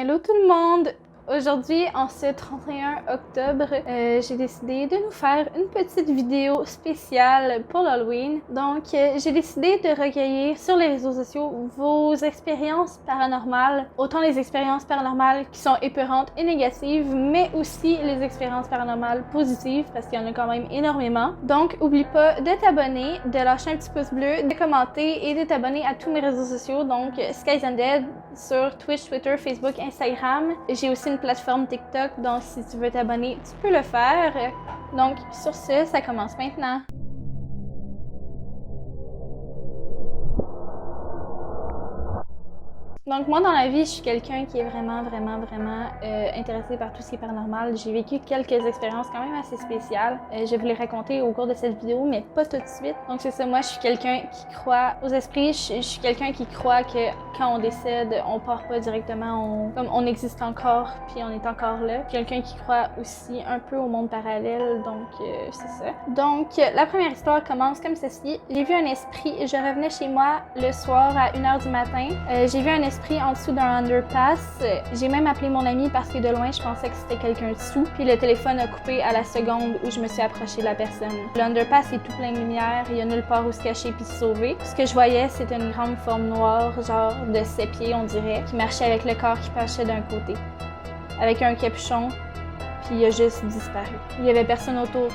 Hello tout le monde! Aujourd'hui, en ce 31 octobre, j'ai décidé de nous faire une petite vidéo spéciale pour l'Halloween. Donc, j'ai décidé de recueillir sur les réseaux sociaux vos expériences paranormales, autant les expériences paranormales qui sont épeurantes et négatives, mais aussi les expériences paranormales positives, parce qu'il y en a quand même énormément. Donc, oublie pas de t'abonner, de lâcher un petit pouce bleu, de commenter et de t'abonner à tous mes réseaux sociaux, donc Skies Undead sur Twitch, Twitter, Facebook, Instagram. J'ai aussi une plateforme TikTok, donc si tu veux t'abonner, tu peux le faire. Donc, sur ce, ça commence maintenant. Donc moi, dans la vie, je suis quelqu'un qui est vraiment intéressé par tout ce qui est paranormal. J'ai vécu quelques expériences quand même assez spéciales. Je vais vous les raconter au cours de cette vidéo, mais pas tout de suite. Donc c'est ça, moi je suis quelqu'un qui croit aux esprits. Je suis quelqu'un qui croit que quand on décède, on part pas directement, comme on existe encore, puis on est encore là. Quelqu'un qui croit aussi un peu au monde parallèle, donc c'est ça. Donc la première histoire commence comme ceci. J'ai vu un esprit, je revenais chez moi le soir à 1h du matin. J'ai vu un esprit en dessous d'un underpass. J'ai même appelé mon ami parce que de loin, je pensais que c'était quelqu'un dessous. Puis le téléphone a coupé à la seconde où je me suis approchée de la personne. L'underpass est tout plein de lumière, il y a nulle part où se cacher puis se sauver. Ce que je voyais, c'était une grande forme noire, genre de 7 pieds, on dirait, qui marchait avec le corps qui penchait d'un côté. Avec un capuchon, puis il a juste disparu. Il y avait personne autour.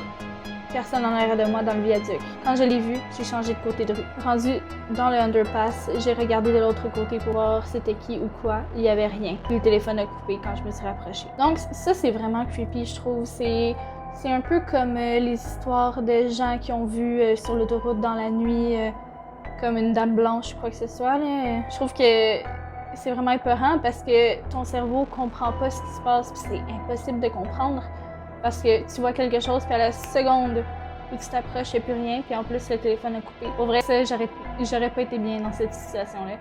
Personne en arrière de moi dans le viaduc. Quand je l'ai vu, j'ai changé de côté de rue. Rendu dans le underpass, j'ai regardé de l'autre côté pour voir c'était qui ou quoi. Il y avait rien. Le téléphone a coupé quand je me suis rapprochée. Donc ça, c'est vraiment creepy, je trouve. C'est un peu comme les histoires de gens qui ont vu sur l'autoroute dans la nuit comme une dame blanche, je crois que ce soit. Là. Je trouve que c'est vraiment épeurant parce que ton cerveau comprend pas ce qui se passe, puis c'est impossible de comprendre. Parce que tu vois quelque chose, puis à la seconde où tu t'approches, il n'y a plus rien, puis en plus, le téléphone a coupé. Pour vrai, ça, j'aurais pas été bien dans cette situation-là.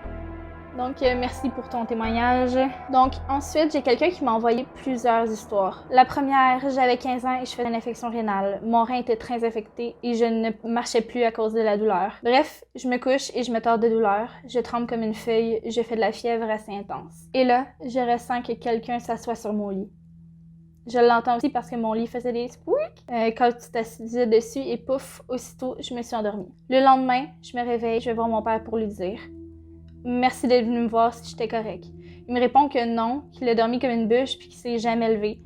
Donc, merci pour ton témoignage. Donc, ensuite, j'ai quelqu'un qui m'a envoyé plusieurs histoires. La première, j'avais 15 ans et je faisais une infection rénale. Mon rein était très infecté et je ne marchais plus à cause de la douleur. Bref, je me couche et je me tords de douleur. Je tremble comme une feuille, je fais de la fièvre assez intense. Et là, je ressens que quelqu'un s'assoit sur mon lit. Je l'entends aussi parce que mon lit faisait des squeaks quand tu t'assisais dessus et pouf, aussitôt, je me suis endormie. Le lendemain, je me réveille, je vais voir mon père pour lui dire « Merci d'être venu me voir si j'étais correct. » Il me répond que non, qu'il a dormi comme une bûche puis qu'il s'est jamais levé.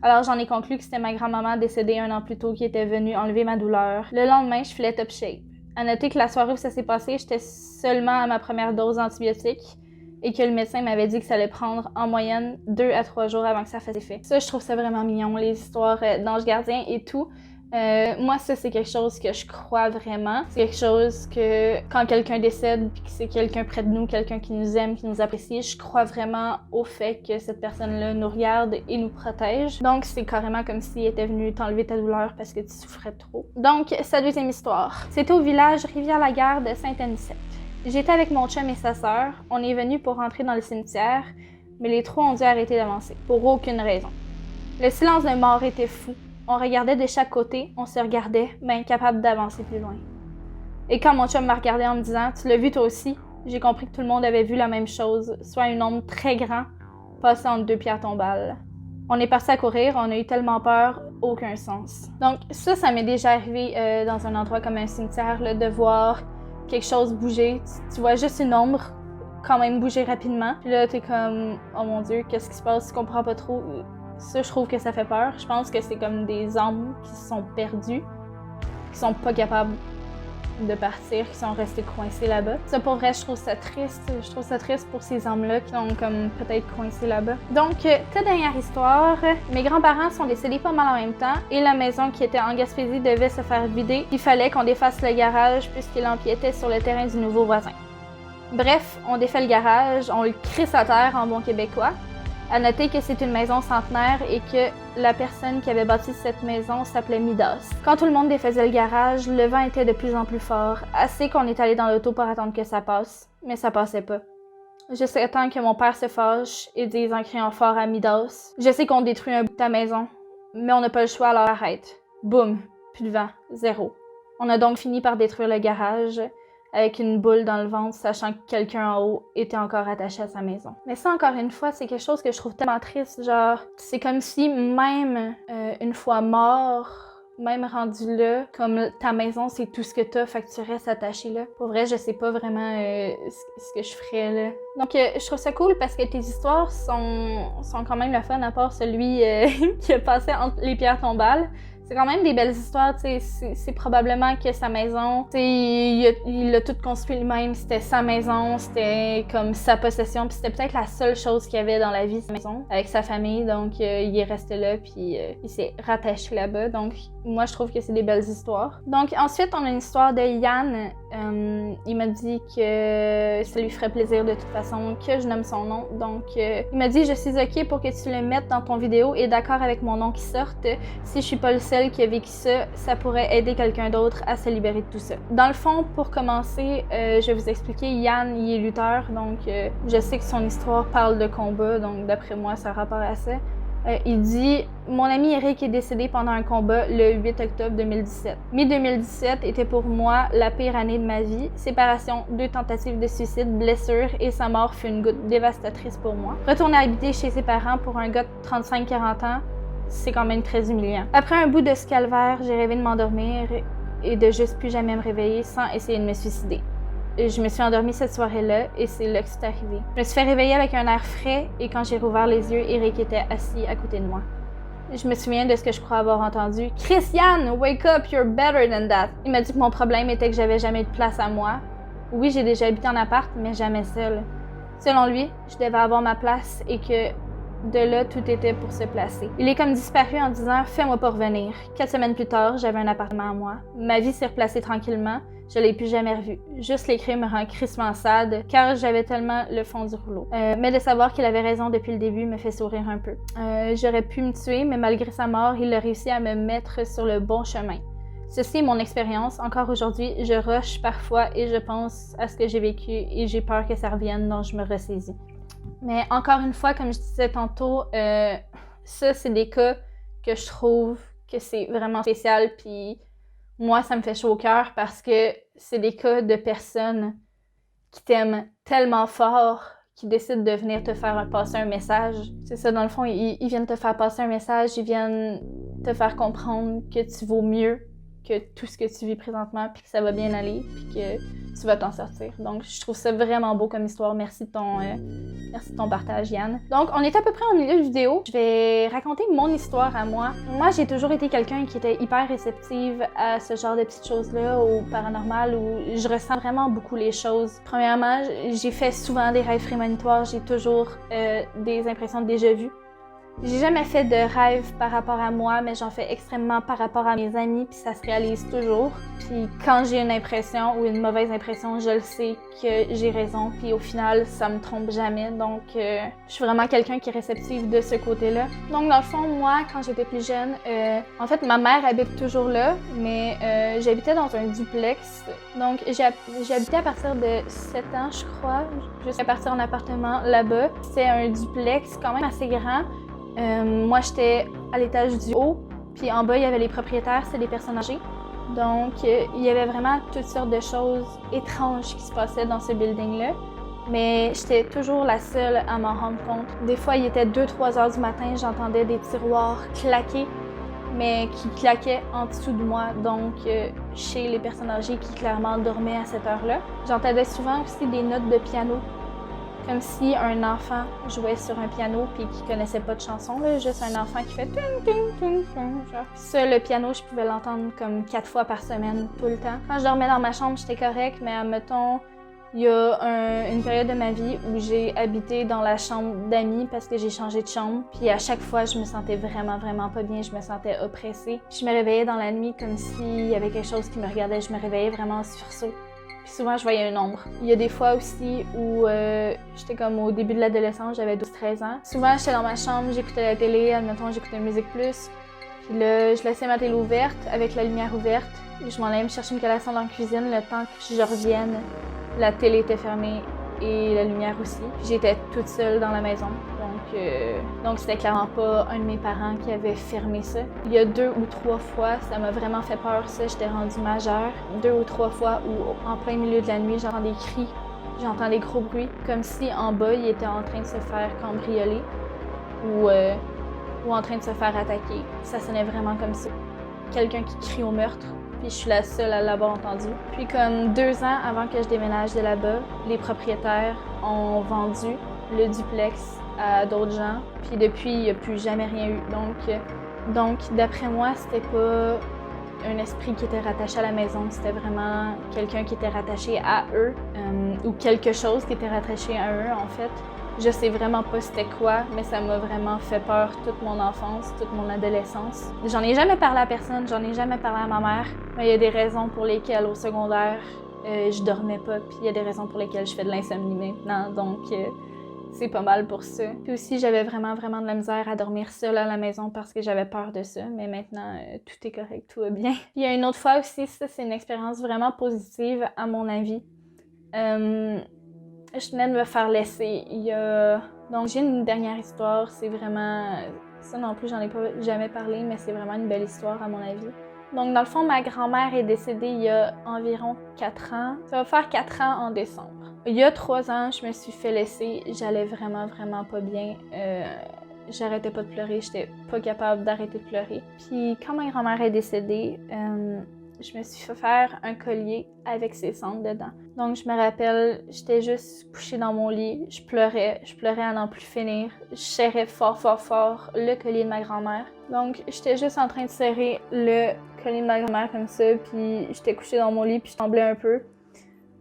Alors j'en ai conclu que c'était ma grand-maman décédée 1 an plus tôt qui était venue enlever ma douleur. Le lendemain, je filais top shape. À noter que la soirée où ça s'est passé, j'étais seulement à ma première dose d'antibiotiques et que le médecin m'avait dit que ça allait prendre en moyenne 2 à 3 jours avant que ça fasse effet. Ça, je trouve ça vraiment mignon, les histoires d'anges gardiens et tout. Moi, ça, c'est quelque chose que je crois vraiment. C'est quelque chose que, quand quelqu'un décède, puis que c'est quelqu'un près de nous, quelqu'un qui nous aime, qui nous apprécie, je crois vraiment au fait que cette personne-là nous regarde et nous protège. Donc, c'est carrément comme s'il était venu t'enlever ta douleur parce que tu souffrais trop. Donc, sa deuxième histoire. C'était au village Rivière-la-Guerre de Saint-Anicette. J'étais avec mon chum et sa sœur. On est venus pour rentrer dans le cimetière, mais les trois ont dû arrêter d'avancer, pour aucune raison. Le silence de mort était fou. On regardait de chaque côté, on se regardait, mais incapable d'avancer plus loin. Et quand mon chum m'a regardé en me disant « Tu l'as vu toi aussi », j'ai compris que tout le monde avait vu la même chose, soit un homme très grand, passé entre 2 pierres tombales. On est parti à courir, on a eu tellement peur, aucun sens. Donc ça m'est déjà arrivé dans un endroit comme un cimetière, là, de voir quelque chose bouger. Tu vois juste une ombre quand même bouger rapidement. Puis là, t'es comme « Oh mon Dieu, qu'est-ce qui se passe? Tu comprends pas trop. » Ça, je trouve que ça fait peur. Je pense que c'est comme des âmes qui se sont perdues, qui sont pas capables de partir, qui sont restées coincées là-bas. Ça, pour vrai, je trouve ça triste. Je trouve ça triste pour ces âmes-là qui sont comme peut-être coincées là-bas. Donc, ta dernière histoire. Mes grands-parents sont décédés pas mal en même temps et la maison qui était en Gaspésie devait se faire vider. Il fallait qu'on défasse le garage puisqu'il empiétait sur le terrain du nouveau voisin. Bref, on défait le garage, on le crisse à terre en bon québécois. À noter que c'est une maison centenaire et que la personne qui avait bâti cette maison s'appelait Midas. Quand tout le monde défaisait le garage, le vent était de plus en plus fort, assez qu'on est allé dans l'auto pour attendre que ça passe, mais ça passait pas. Jusqu'à temps que mon père se fâche et dise en criant fort à Midas « Je sais qu'on détruit un bout de ta maison, mais on n'a pas le choix, alors arrête. » Boum, plus de vent, zéro. On a donc fini par détruire le garage. avec une boule dans le ventre, sachant que quelqu'un en haut était encore attaché à sa maison. Mais ça, encore une fois, c'est quelque chose que je trouve tellement triste. Genre, c'est comme si même une fois mort, même rendu là, comme ta maison, c'est tout ce que t'as, fait que tu restes attaché là. Pour vrai, je sais pas vraiment ce que je ferais là. Donc, je trouve ça cool parce que tes histoires sont quand même le fun, à part celui qui a passé entre les pierres tombales. C'est quand même des belles histoires, tu sais, c'est probablement que sa maison, tu sais, il l'a tout construit lui-même, c'était sa maison, c'était comme sa possession, puis c'était peut-être la seule chose qu'il y avait dans la vie, sa maison, avec sa famille, donc il est resté là, puis il s'est rattaché là-bas, donc moi je trouve que c'est des belles histoires. Donc ensuite, on a une histoire de Yann, il m'a dit que ça lui ferait plaisir de toute façon que je nomme son nom, donc il m'a dit « Je suis ok pour que tu le mettes dans ton vidéo et d'accord avec mon nom qui sorte, si je suis pas le seul qui a vécu ça, ça pourrait aider quelqu'un d'autre à se libérer de tout ça. » Dans le fond, pour commencer, je vais vous expliquer, Yann, il est lutteur, donc je sais que son histoire parle de combat, donc d'après moi, ça a rapport à ça. Il dit « Mon ami Eric est décédé pendant un combat le 8 octobre 2017. Mai 2017 était pour moi la pire année de ma vie. Séparation, 2 tentatives de suicide, blessures et sa mort fut une goutte dévastatrice pour moi. Retourner habiter chez ses parents pour un gars de 35-40 ans, c'est quand même très humiliant. Après un bout de ce calvaire, j'ai rêvé de m'endormir et de juste plus jamais me réveiller sans essayer de me suicider. Je me suis endormie cette soirée-là et c'est là que c'est arrivé. Je me suis fait réveiller avec un air frais et quand j'ai rouvert les yeux, Eric était assis à côté de moi. Je me souviens de ce que je crois avoir entendu. « Christiane, wake up, you're better than that! » Il m'a dit que mon problème était que j'avais jamais eu de place à moi. Oui, j'ai déjà habité en appart, mais jamais seule. Selon lui, je devais avoir ma place et que de là, tout était pour se placer. Il est comme disparu en disant « Fais-moi pas revenir ». 4 semaines plus tard, j'avais un appartement à moi. Ma vie s'est replacée tranquillement. Je l'ai plus jamais revu. Juste l'écrire me rend crissement sad, car j'avais tellement le fond du rouleau. Mais de savoir qu'il avait raison depuis le début me fait sourire un peu. J'aurais pu me tuer, mais malgré sa mort, il a réussi à me mettre sur le bon chemin. Ceci est mon expérience. Encore aujourd'hui, je rush parfois et je pense à ce que j'ai vécu et j'ai peur que ça revienne, donc je me ressaisis. Mais encore une fois, comme je disais tantôt, ça, c'est des cas que je trouve que c'est vraiment spécial, puis moi, ça me fait chaud au cœur parce que c'est des cas de personnes qui t'aiment tellement fort, qui décident de venir te faire passer un message. C'est ça, dans le fond, ils viennent te faire passer un message, ils viennent te faire comprendre que tu vaux mieux que tout ce que tu vis présentement, puis que ça va bien aller, puis que tu vas t'en sortir. Donc, je trouve ça vraiment beau comme histoire. Merci de ton partage, Yann. Donc, on est à peu près en milieu de vidéo. Je vais raconter mon histoire à moi. Moi, j'ai toujours été quelqu'un qui était hyper réceptive à ce genre de petites choses-là, au paranormal, où je ressens vraiment beaucoup les choses. Premièrement, j'ai fait souvent des rêves prémonitoires. J'ai toujours des impressions de déjà-vu. J'ai jamais fait de rêve par rapport à moi, mais j'en fais extrêmement par rapport à mes amis, puis ça se réalise toujours. Puis quand j'ai une impression ou une mauvaise impression, je le sais que j'ai raison, puis au final, ça me trompe jamais. Donc, je suis vraiment quelqu'un qui est réceptif de ce côté-là. Donc, dans le fond, moi, quand j'étais plus jeune, en fait, ma mère habite toujours là, mais j'habitais dans un duplex. Donc, j'ai habité à partir de 7 ans, je crois. Je suis partie en appartement là-bas. C'était un duplex quand même assez grand. Moi, j'étais à l'étage du haut, puis en bas, il y avait les propriétaires, c'était des personnes âgées. Donc, il y avait vraiment toutes sortes de choses étranges qui se passaient dans ce building-là. Mais j'étais toujours la seule à m'en rendre compte. Des fois, il était 2-3 heures du matin, j'entendais des tiroirs claquer, mais qui claquaient en dessous de moi, donc chez les personnes âgées qui clairement dormaient à cette heure-là. J'entendais souvent aussi des notes de piano, comme si un enfant jouait sur un piano puis qui connaissait pas de chanson, là, juste un enfant qui fait ting ting ting ting, genre. Ça, le piano, je pouvais l'entendre comme 4 fois par semaine, tout le temps. Quand je dormais dans ma chambre, j'étais correcte, mais admettons, il y a une période de ma vie où j'ai habité dans la chambre d'amis parce que j'ai changé de chambre. Puis à chaque fois, je me sentais vraiment pas bien, je me sentais oppressée. Je me réveillais dans la nuit comme s'il y avait quelque chose qui me regardait, je me réveillais vraiment en sursaut. Puis souvent, je voyais une ombre. Il y a des fois aussi où j'étais comme au début de l'adolescence, j'avais 12-13 ans. Souvent, j'étais dans ma chambre, j'écoutais la télé, admettons, j'écoutais Musique Plus. Puis là, je laissais ma télé ouverte, avec la lumière ouverte. Je m'en allais me chercher une collation dans la cuisine. Le temps que je revienne, la télé était fermée et la lumière aussi. Puis j'étais toute seule dans la maison. Donc, Donc c'était clairement pas un de mes parents qui avait fermé ça. Il y a 2 ou 3 fois, ça m'a vraiment fait peur ça, j'étais rendue majeure. 2 ou 3 fois où en plein milieu de la nuit, j'entends des cris, j'entends des gros bruits, comme si en bas, il était en train de se faire cambrioler ou en train de se faire attaquer. Ça sonnait vraiment comme ça. Quelqu'un qui crie au meurtre. Puis je suis la seule à l'avoir entendu. Puis comme 2 ans avant que je déménage de là-bas, les propriétaires ont vendu le duplex à d'autres gens. Puis depuis, il n'y a plus jamais rien eu. Donc d'après moi, c'était pas un esprit qui était rattaché à la maison, c'était vraiment quelqu'un qui était rattaché à eux ou quelque chose qui était rattaché à eux en fait. Je sais vraiment pas c'était quoi, mais ça m'a vraiment fait peur toute mon enfance, toute mon adolescence. J'en ai jamais parlé à personne, j'en ai jamais parlé à ma mère, mais il y a des raisons pour lesquelles au secondaire, je dormais pas, puis il y a des raisons pour lesquelles je fais de l'insomnie maintenant, donc c'est pas mal pour ça. Puis aussi, j'avais vraiment de la misère à dormir seule à la maison parce que j'avais peur de ça, mais maintenant, tout est correct, tout va bien. Il y a une autre fois aussi, ça c'est une expérience vraiment positive à mon avis. Je venais de me faire laisser. Donc, j'ai une dernière histoire. C'est vraiment... Ça non plus, j'en ai pas jamais parlé, mais c'est vraiment une belle histoire à mon avis. Donc, dans le fond, ma grand-mère est décédée il y a environ 4 ans. Ça va faire 4 ans en décembre. Il y a 3 ans, je me suis fait laisser. J'allais vraiment pas bien. J'arrêtais pas de pleurer. J'étais pas capable d'arrêter de pleurer. Puis, quand ma grand-mère est décédée, je me suis fait faire un collier avec ses cendres dedans. Donc, je me rappelle, j'étais juste couchée dans mon lit, je pleurais à n'en plus finir. Je serrais fort le collier de ma grand-mère. Donc, j'étais juste en train de serrer le collier de ma grand-mère comme ça, puis j'étais couchée dans mon lit, puis je tremblais un peu.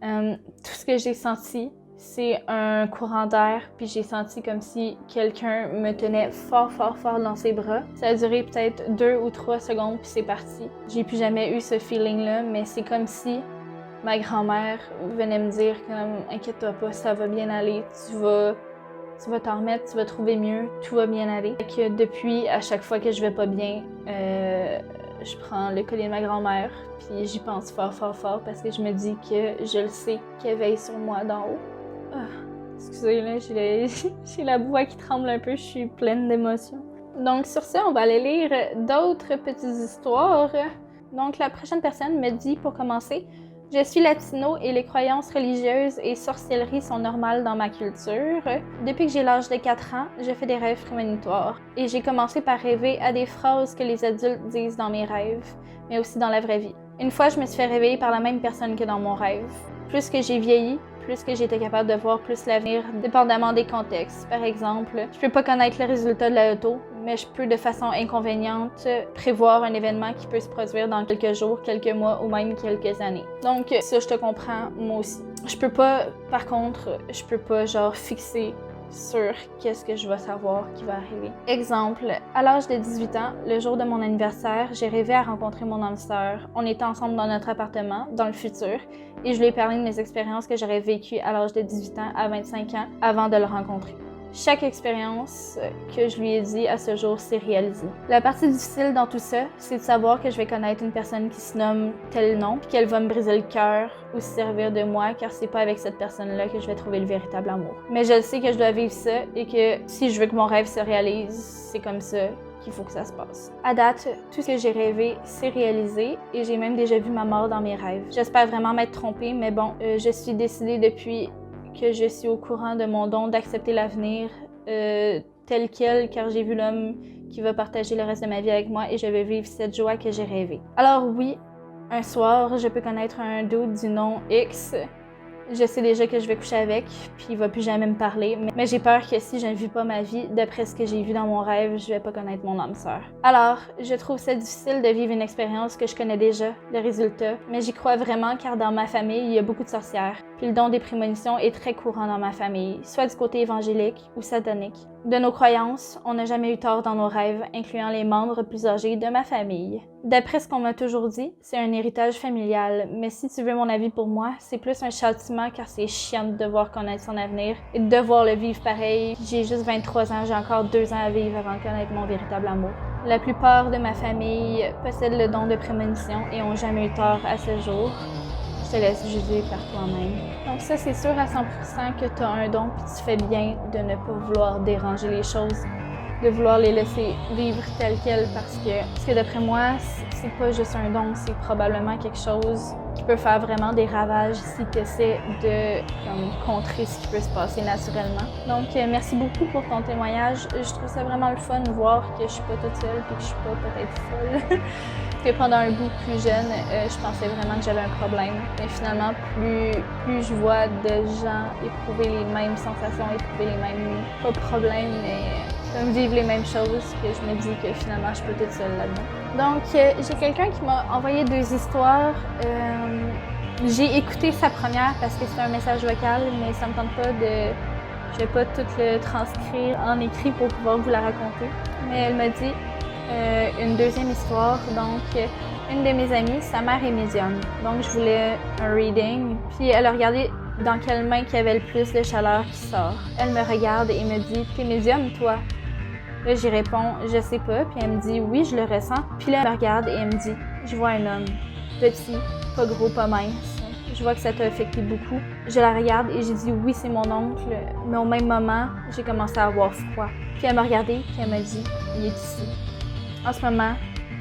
Tout ce que j'ai senti, c'est un courant d'air, puis j'ai senti comme si quelqu'un me tenait fort dans ses bras. Ça a duré peut-être 2 ou 3 secondes, puis c'est parti. J'ai plus jamais eu ce feeling-là, mais c'est comme si ma grand-mère venait me dire comme « Inquiète-toi pas, ça va bien aller, tu vas t'en remettre, tu vas trouver mieux, tout va bien aller. » Et que depuis, à chaque fois que je vais pas bien, je prends le collier de ma grand-mère, puis j'y pense fort parce que je me dis que je le sais qu'elle veille sur moi d'en haut. Excusez, là, j'ai la voix qui tremble un peu, je suis pleine d'émotions. Donc sur ça, on va aller lire d'autres petites histoires. Donc la prochaine personne me dit, pour commencer, « Je suis latino et les croyances religieuses et sorcellerie sont normales dans ma culture. Depuis que j'ai l'âge de 4 ans, je fais des rêves prémonitoires. Et j'ai commencé par rêver à des phrases que les adultes disent dans mes rêves, mais aussi dans la vraie vie. Une fois, je me suis fait réveiller par la même personne que dans mon rêve. Plus que j'ai vieilli, plus que j'étais capable de voir plus l'avenir, dépendamment des contextes. Par exemple, je peux pas connaître le résultat de la loto, mais je peux de façon inconvéniente prévoir un événement qui peut se produire dans quelques jours, quelques mois ou même quelques années. Donc ça, je te comprends, moi aussi. Par contre, je peux pas genre fixer sur qu'est-ce que je vais savoir qui va arriver. Exemple, à l'âge de 18 ans, le jour de mon anniversaire, j'ai rêvé à rencontrer mon âme sœur. On était ensemble dans notre appartement, dans le futur, et je lui ai parlé de mes expériences que j'aurais vécues à l'âge de 18 ans à 25 ans avant de le rencontrer. Chaque expérience que je lui ai dit à ce jour s'est réalisée. La partie difficile dans tout ça, c'est de savoir que je vais connaître une personne qui se nomme tel nom, puis qu'elle va me briser le cœur ou se servir de moi, car c'est pas avec cette personne-là que je vais trouver le véritable amour. Mais je sais que je dois vivre ça et que si je veux que mon rêve se réalise, c'est comme ça qu'il faut que ça se passe. À date, tout ce que j'ai rêvé s'est réalisé et j'ai même déjà vu ma mort dans mes rêves. J'espère vraiment m'être trompée, mais bon, je suis décidée depuis que je suis au courant de mon don d'accepter l'avenir tel quel, car j'ai vu l'homme qui va partager le reste de ma vie avec moi et je vais vivre cette joie que j'ai rêvée. Alors oui, un soir, je peux connaître un dude du nom X. Je sais déjà que je vais coucher avec, puis il va plus jamais me parler, mais j'ai peur que si je ne vis pas ma vie, d'après ce que j'ai vu dans mon rêve, je vais pas connaître mon âme sœur. Alors, je trouve ça difficile de vivre une expérience que je connais déjà, le résultat, mais j'y crois vraiment car dans ma famille, il y a beaucoup de sorcières, puis le don des prémonitions est très courant dans ma famille, soit du côté évangélique ou satanique. De nos croyances, on n'a jamais eu tort dans nos rêves, incluant les membres plus âgés de ma famille. D'après ce qu'on m'a toujours dit, c'est un héritage familial, mais si tu veux mon avis pour moi, c'est plus un châtiment car c'est chiant de devoir connaître son avenir et de devoir le vivre pareil. J'ai juste 23 ans, j'ai encore 2 ans à vivre avant de connaître mon véritable amour. La plupart de ma famille possède le don de prémonition et ont jamais eu tort à ce jour. Je te laisses juger par toi-même. Donc ça, c'est sûr à 100% que tu as un don puis tu fais bien de ne pas vouloir déranger les choses, de vouloir les laisser vivre telles quelles parce que d'après moi, c'est pas juste un don, c'est probablement quelque chose qui peut faire vraiment des ravages si tu essaies de contrer ce qui peut se passer naturellement. Donc, merci beaucoup pour ton témoignage. Je trouve ça vraiment le fun de voir que je suis pas toute seule et que je suis pas peut-être folle. Que pendant un bout plus jeune, je pensais vraiment que j'avais un problème. Mais finalement, plus je vois de gens éprouver les mêmes sensations, éprouver les mêmes, pas problèmes, mais comme vivre les mêmes choses, que je me dis que finalement, je suis pas toute seule là-dedans. Donc, j'ai quelqu'un qui m'a envoyé 2 histoires. J'ai écouté sa première parce que c'est un message vocal, mais ça me tente pas de... Je vais pas tout le transcrire en écrit pour pouvoir vous la raconter. Mais elle m'a dit une deuxième histoire. Donc, une de mes amies, sa mère est médium. Donc, je voulais un reading. Puis, elle a regardé dans quelle main qu'il y avait le plus de chaleur qui sort. Elle me regarde et me dit « T'es médium, toi? » Là, j'y réponds « Je sais pas ». Puis elle me dit « Oui, je le ressens ». Puis là, elle me regarde et elle me dit « Je vois un homme, petit, pas gros, pas mince. Je vois que ça t'a affecté beaucoup. » Je la regarde et j'ai dit « Oui, c'est mon oncle ». Mais au même moment, j'ai commencé à avoir froid. Puis elle m'a regardé puis elle m'a dit « Il est ici ». En ce moment,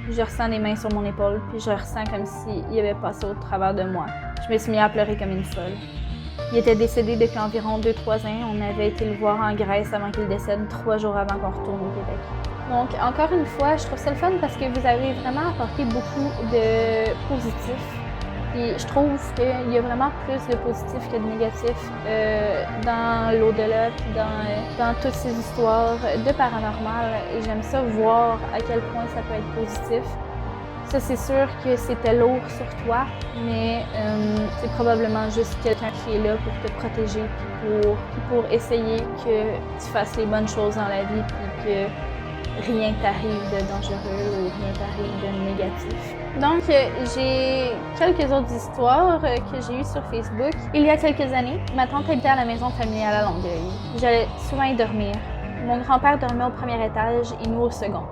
je ressens les mains sur mon épaule puis je ressens comme s'il avait passé au travers de moi. Je me suis mis à pleurer comme une folle. Il était décédé depuis environ 2-3 ans. On avait été le voir en Grèce avant qu'il décède, 3 jours avant qu'on retourne au Québec. Donc, encore une fois, je trouve ça le fun parce que vous avez vraiment apporté beaucoup de positifs. Et je trouve qu'il y a vraiment plus de positifs que de négatifs dans l'au-delà puis dans toutes ces histoires de paranormal. Et j'aime ça voir à quel point ça peut être positif. Ça, c'est sûr que c'était lourd sur toi, mais c'est probablement juste quelqu'un qui est là pour te protéger puis pour essayer que tu fasses les bonnes choses dans la vie puis que rien t'arrive de dangereux ou rien t'arrive de négatif. Donc, j'ai quelques autres histoires que j'ai eues sur Facebook. Il y a quelques années, ma tante habitait à la maison familiale à Longueuil. J'allais souvent y dormir. Mon grand-père dormait au premier étage et nous au second.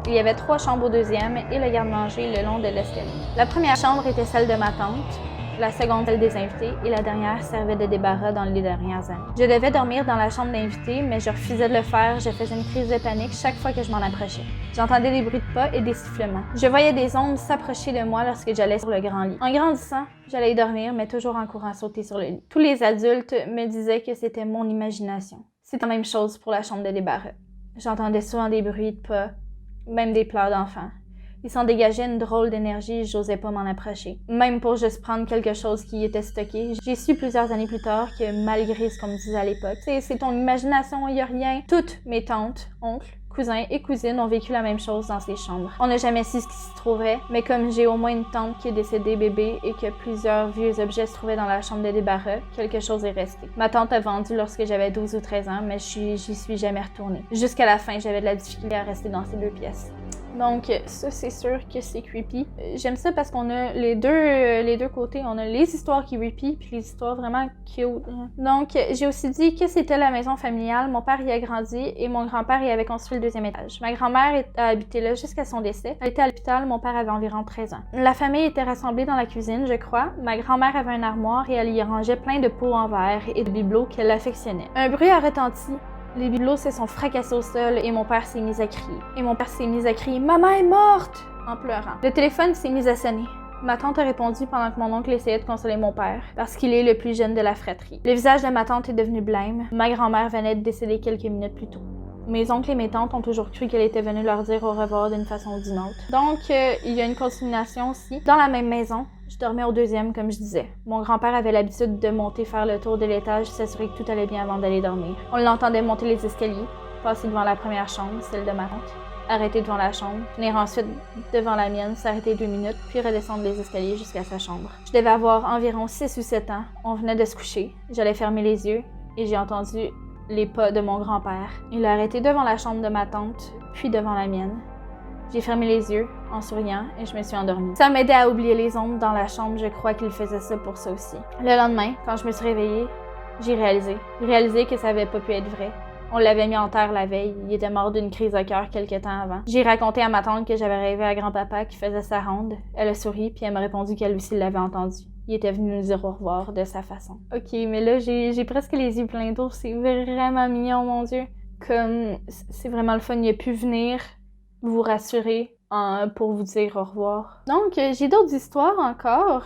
Il y avait 3 chambres au deuxième et le garde-manger le long de l'escalier. La première chambre était celle de ma tante, la seconde celle des invités et la dernière servait de débarras dans les dernières années. Je devais dormir dans la chambre d'invités, mais je refusais de le faire. Je faisais une crise de panique chaque fois que je m'en approchais. J'entendais des bruits de pas et des sifflements. Je voyais des ombres s'approcher de moi lorsque j'allais sur le grand lit. En grandissant, j'allais y dormir, mais toujours en courant sauter sur le lit. Tous les adultes me disaient que c'était mon imagination. C'est la même chose pour la chambre de débarras. J'entendais souvent des bruits de pas, même des pleurs d'enfants. Il s'en dégageait une drôle d'énergie et j'osais pas m'en approcher. Même pour juste prendre quelque chose qui était stocké. J'ai su plusieurs années plus tard que malgré ce qu'on me disait à l'époque, c'est ton imagination, il y a rien. Toutes mes tantes, oncles, cousins et cousines ont vécu la même chose dans ces chambres. On n'a jamais su ce qui s'y trouvait, mais comme j'ai au moins une tante qui est décédée bébé et que plusieurs vieux objets se trouvaient dans la chambre de débarras, quelque chose est resté. Ma tante a vendu lorsque j'avais 12 ou 13 ans, mais j'y suis jamais retournée. Jusqu'à la fin, j'avais de la difficulté à rester dans ces 2 pièces. Donc ça, c'est sûr que c'est creepy. J'aime ça parce qu'on a les deux côtés. On a les histoires qui creepy puis les histoires vraiment cute. Donc j'ai aussi dit que c'était la maison familiale. Mon père y a grandi et mon grand-père y avait construit le 2e étage. Ma grand-mère a habité là jusqu'à son décès. Elle était à l'hôpital, mon père avait environ 13 ans. La famille était rassemblée dans la cuisine, je crois. Ma grand-mère avait un armoire et elle y rangeait plein de pots en verre et de bibelots qu'elle affectionnait. Un bruit a retenti. Les bibelots se sont fracassés au sol et mon père s'est mis à crier. « Maman est morte! » en pleurant. Le téléphone s'est mis à sonner. Ma tante a répondu pendant que mon oncle essayait de consoler mon père, parce qu'il est le plus jeune de la fratrie. Le visage de ma tante est devenu blême. Ma grand-mère venait de décéder quelques minutes plus tôt. Mes oncles et mes tantes ont toujours cru qu'elle était venue leur dire au revoir d'une façon ou d'une autre. Donc, il y a une continuation aussi. Dans la même maison, je dormais au 2e, comme je disais. Mon grand-père avait l'habitude de monter faire le tour de l'étage, s'assurer que tout allait bien avant d'aller dormir. On l'entendait monter les escaliers, passer devant la première chambre, celle de ma tante, arrêter devant la chambre, venir ensuite devant la mienne, s'arrêter 2 minutes, puis redescendre les escaliers jusqu'à sa chambre. Je devais avoir environ 6 ou 7 ans. On venait de se coucher. J'allais fermer les yeux et j'ai entendu les pas de mon grand-père. Il a arrêté devant la chambre de ma tante, puis devant la mienne. J'ai fermé les yeux en souriant et je me suis endormie. Ça m'aidait à oublier les ombres dans la chambre, je crois qu'il faisait ça pour ça aussi. Le lendemain, quand je me suis réveillée, j'ai réalisé que ça avait pas pu être vrai. On l'avait mis en terre la veille, il était mort d'une crise de cœur quelque temps avant. J'ai raconté à ma tante que j'avais rêvé à grand-papa qui faisait sa ronde. Elle a souri puis elle m'a répondu qu'elle aussi l'avait entendu. il était venu nous dire au revoir de sa façon. Ok, mais là, j'ai presque les yeux pleins d'eau. C'est vraiment mignon, mon Dieu. Comme, c'est vraiment le fun. Il a pu venir vous rassurer pour vous dire au revoir. Donc, j'ai d'autres histoires encore.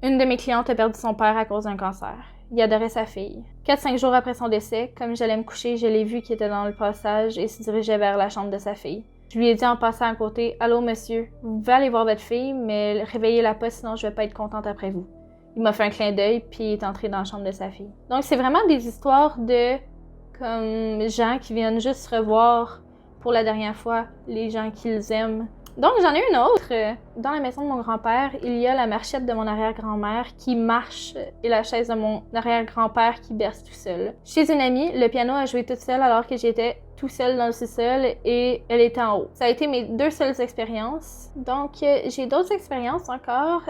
Une de mes clientes a perdu son père à cause d'un cancer. Il adorait sa fille. 4-5 jours après son décès, comme j'allais me coucher, je l'ai vu qui était dans le passage et se dirigeait vers la chambre de sa fille. Je lui ai dit en passant à côté « Allô, monsieur, vous pouvez aller voir votre fille, mais réveillez-la pas, sinon je vais pas être contente après vous. » Il m'a fait un clin d'œil, puis il est entré dans la chambre de sa fille. Donc, c'est vraiment des histoires de comme gens qui viennent juste se revoir pour la dernière fois, les gens qu'ils aiment. Donc, j'en ai une autre. Dans la maison de mon grand-père, il y a la marchette de mon arrière-grand-mère qui marche et la chaise de mon arrière-grand-père qui berce tout seul. Chez une amie, le piano a joué toute seule alors que j'étais tout seul dans le sous-sol et elle était en haut. Ça a été mes 2 seules expériences. Donc, j'ai d'autres expériences encore.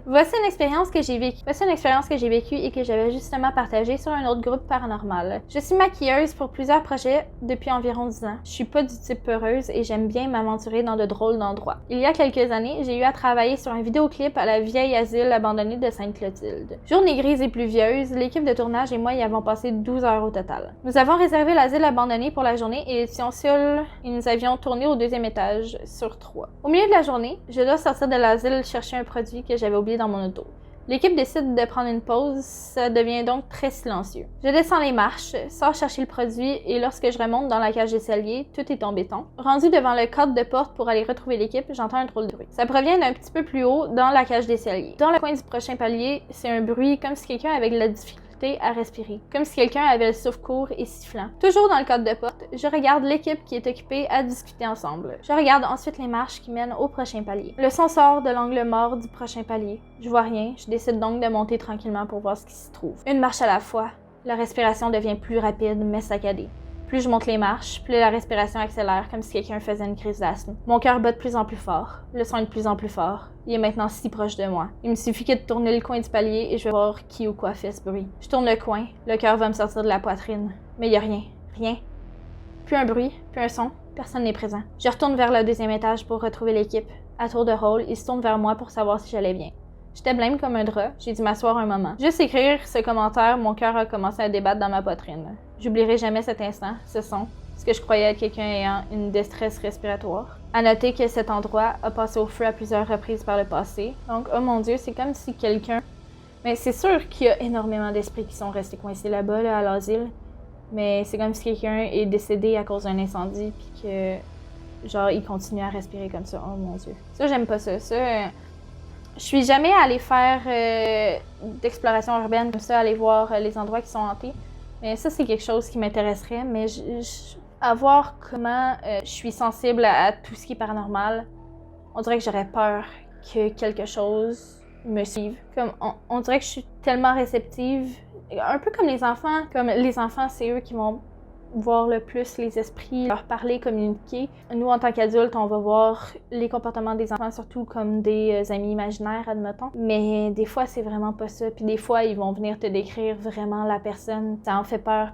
Voici une expérience que j'ai vécue et que j'avais justement partagée sur un autre groupe paranormal. Je suis maquilleuse pour plusieurs projets depuis environ 10 ans. Je suis pas du type peureuse et j'aime bien m'aventurer dans de drôles d'endroits. Il y a quelques années, j'ai eu à travailler sur un vidéoclip à la vieille asile abandonnée de Sainte-Clotilde. Journée grise et pluvieuse, l'équipe de tournage et moi y avons passé 12 heures au total. Nous avons réservé l'asile abandonné pour la journée et étions seuls et nous avions tourné au 2e étage sur 3. Au milieu de la journée, je dois sortir de l'asile chercher un produit que j'avais oublié dans mon auto. L'équipe décide de prendre une pause, ça devient donc très silencieux. Je descends les marches, sors chercher le produit et lorsque je remonte dans la cage d'escalier, tout est en béton. Rendu devant le cadre de porte pour aller retrouver l'équipe, j'entends un drôle de bruit. Ça provient d'un petit peu plus haut dans la cage d'escalier. Dans le coin du prochain palier, c'est un bruit comme si quelqu'un avait de la difficulté à respirer, comme si quelqu'un avait le souffle court et sifflant. Toujours dans le cadre de porte, je regarde l'équipe qui est occupée à discuter ensemble. Je regarde ensuite les marches qui mènent au prochain palier. Le son sort de l'angle mort du prochain palier. Je vois rien, je décide donc de monter tranquillement pour voir ce qui s'y trouve. Une marche à la fois. La respiration devient plus rapide mais saccadée. Plus je monte les marches, plus la respiration accélère comme si quelqu'un faisait une crise d'asthme. Mon cœur bat de plus en plus fort. Le son est de plus en plus fort. Il est maintenant si proche de moi. Il me suffit que de tourner le coin du palier et je vais voir qui ou quoi fait ce bruit. Je tourne le coin, le cœur va me sortir de la poitrine. Mais il n'y a rien. Rien. Plus un bruit, plus un son. Personne n'est présent. Je retourne vers le 2e étage pour retrouver l'équipe. À tour de rôle, ils se tournent vers moi pour savoir si j'allais bien. J'étais blême comme un drap, j'ai dû m'asseoir un moment. Juste écrire ce commentaire, mon cœur a commencé à débattre dans ma poitrine. J'oublierai jamais cet instant, ce son, ce que je croyais être quelqu'un ayant une détresse respiratoire. À noter que cet endroit a passé au feu à plusieurs reprises par le passé. Donc, oh mon Dieu, c'est comme si quelqu'un... Mais c'est sûr qu'il y a énormément d'esprits qui sont restés coincés là-bas, là, à l'asile. Mais c'est comme si quelqu'un est décédé à cause d'un incendie, puis que, genre, il continue à respirer comme ça. Oh mon Dieu. Ça, j'aime pas ça. Je suis jamais allée faire d'exploration urbaine comme ça, aller voir les endroits qui sont hantés. Mais ça, c'est quelque chose qui m'intéresserait. Mais à voir comment je suis sensible à tout ce qui est paranormal, on dirait que j'aurais peur que quelque chose me suive. Comme on dirait que je suis tellement réceptive, un peu comme les enfants. Comme les enfants, c'est eux qui vont voir le plus les esprits, leur parler, communiquer. Nous, en tant qu'adultes, on va voir les comportements des enfants surtout comme des amis imaginaires, admettons. Mais des fois, c'est vraiment pas ça. Puis des fois, ils vont venir te décrire vraiment la personne. Ça en fait peur.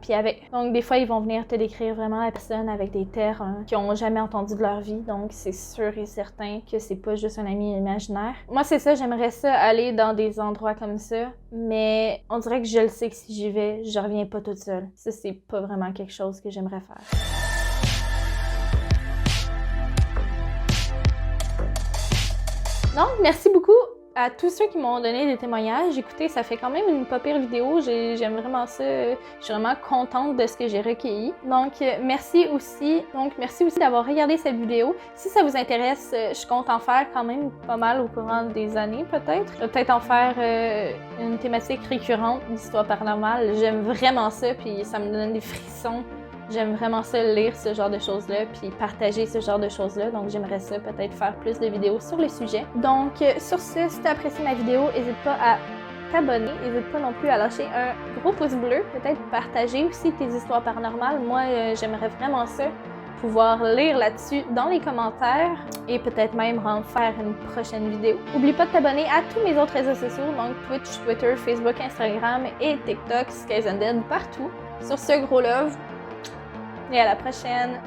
Donc, des fois, ils vont venir te décrire vraiment la personne avec des termes qu'ils n'ont jamais entendu de leur vie. Donc, c'est sûr et certain que c'est pas juste un ami imaginaire. Moi, c'est ça. J'aimerais ça aller dans des endroits comme ça. Mais on dirait que je le sais que si j'y vais, je reviens pas toute seule. Ça, c'est pas vraiment quelque chose que j'aimerais faire. Donc, merci beaucoup à tous ceux qui m'ont donné des témoignages. Écoutez, ça fait quand même une pas pire vidéo. J'aime vraiment ça. Je suis vraiment contente de ce que j'ai recueilli. Donc, merci aussi d'avoir regardé cette vidéo. Si ça vous intéresse, je compte en faire quand même pas mal au courant des années, peut-être. Je vais peut-être en faire une thématique récurrente d'histoire paranormale. J'aime vraiment ça, puis ça me donne des frissons. J'aime vraiment ça, lire ce genre de choses-là, puis partager ce genre de choses-là. Donc, j'aimerais ça peut-être faire plus de vidéos sur le sujet. Donc, sur ce, si tu as apprécié ma vidéo, n'hésite pas à t'abonner. N'hésite pas non plus à lâcher un gros pouce bleu. Peut-être partager aussi tes histoires paranormales. Moi, j'aimerais vraiment ça, pouvoir lire là-dessus dans les commentaires et peut-être même en faire une prochaine vidéo. N'oublie pas de t'abonner à tous mes autres réseaux sociaux, donc Twitch, Twitter, Facebook, Instagram et TikTok, Skies and Dead, partout. Sur ce, gros love! Et à la prochaine!